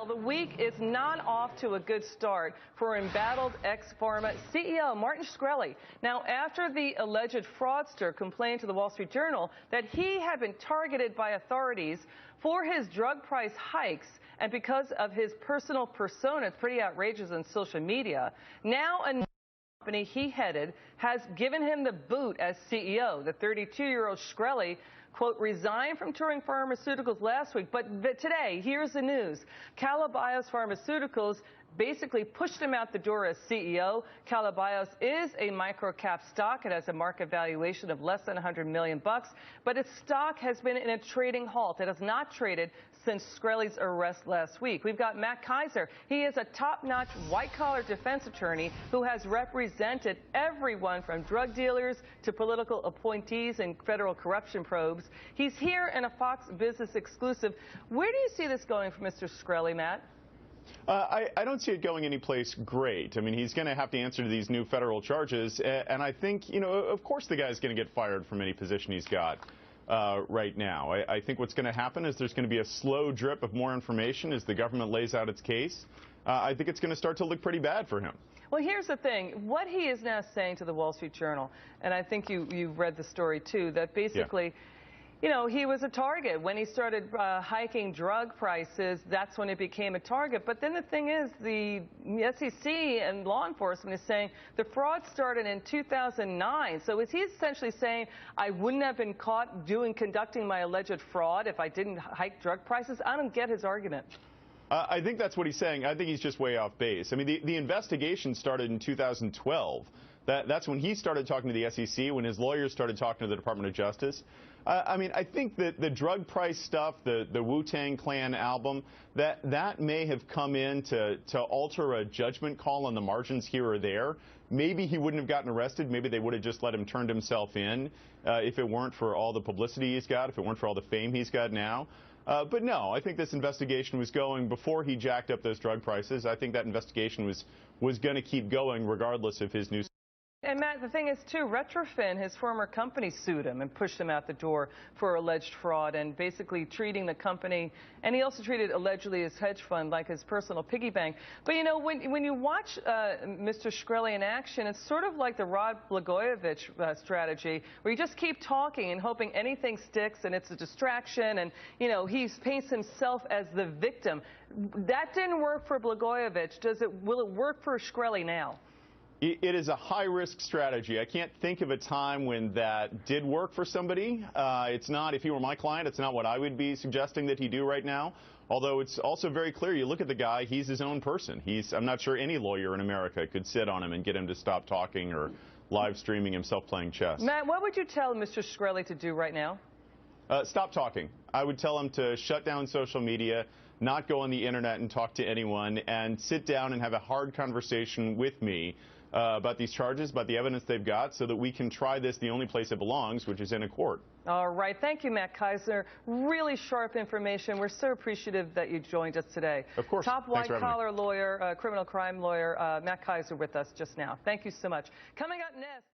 The week is not off to a good start for embattled ex-pharma CEO Martin Shkreli. Now, after the alleged fraudster complained to the Wall Street Journal that he had been targeted by authorities for his drug price hikes and because of his personal persona, it's pretty outrageous on social media, now a company he headed has given him the boot as CEO. The 32-year-old Shkreli, quote, resigned from touring pharmaceuticals last week. But today, here's the news. Calabaios Pharmaceuticals basically pushed him out the door as CEO. Calabaios is a micro-cap stock. It has a market valuation of less than $100 million, but its stock has been in a trading halt. It has not traded since Shkreli's arrest last week. We've got Matt Kaiser. He is a top-notch white-collar defense attorney who has represented everyone from drug dealers to political appointees and federal corruption probes. He's here in a Fox Business exclusive. Where do you see this going for Mr. Shkreli, Matt? I don't see it going anyplace great. I mean, he's going to have to answer to these new federal charges, and I think, you know, of course the guy's going to get fired from any position he's got right now. I think what's going to happen is there's going to be a slow drip of more information as the government lays out its case. I think it's going to start to look pretty bad for him. Well, here's the thing. What he is now saying to the Wall Street Journal, and I think you've read the story too, that basically, yeah, you know, he was a target. When he started hiking drug prices, that's when it became a target. But then the thing is, the SEC and law enforcement is saying the fraud started in 2009. So is he essentially saying, I wouldn't have been caught conducting my alleged fraud if I didn't hike drug prices? I don't get his argument. I think that's what he's saying. I think he's just way off base. I mean, the investigation started in 2012. That's when he started talking to the SEC, when his lawyers started talking to the Department of Justice. I mean, I think that the drug price stuff, the Wu-Tang Clan album, that may have come in to alter a judgment call on the margins here or there. Maybe he wouldn't have gotten arrested. Maybe they would have just let him turn himself in if it weren't for all the publicity he's got, if it weren't for all the fame he's got now. But no, I think this investigation was going before he jacked up those drug prices. I think that investigation was going to keep going regardless of his new. And Matt, the thing is, too, Retrofin, his former company, sued him and pushed him out the door for alleged fraud and basically treating the company, and he also treated allegedly his hedge fund like his personal piggy bank. But, you know, when you watch Mr. Shkreli in action, it's sort of like the Rod Blagojevich strategy, where you just keep talking and hoping anything sticks and it's a distraction, and, you know, he paints himself as the victim. That didn't work for Blagojevich. Will it work for Shkreli now? It is a high-risk strategy. I can't think of a time when that did work for somebody. It's not, if he were my client, it's not what I would be suggesting that he do right now. Although it's also very clear, you look at the guy, he's his own person. I'm not sure any lawyer in America could sit on him and get him to stop talking or live streaming himself playing chess. Matt, what would you tell Mr. Shkreli to do right now? Stop talking. I would tell him to shut down social media, not go on the internet and talk to anyone, and sit down and have a hard conversation with me about these charges, about the evidence they've got, so that we can try this the only place it belongs, which is in a court. All right. Thank you, Matt Kaiser. Really sharp information. We're so appreciative that you joined us today. Of course. Top white-collar lawyer, criminal crime lawyer, Matt Kaiser with us just now. Thank you so much. Coming up next.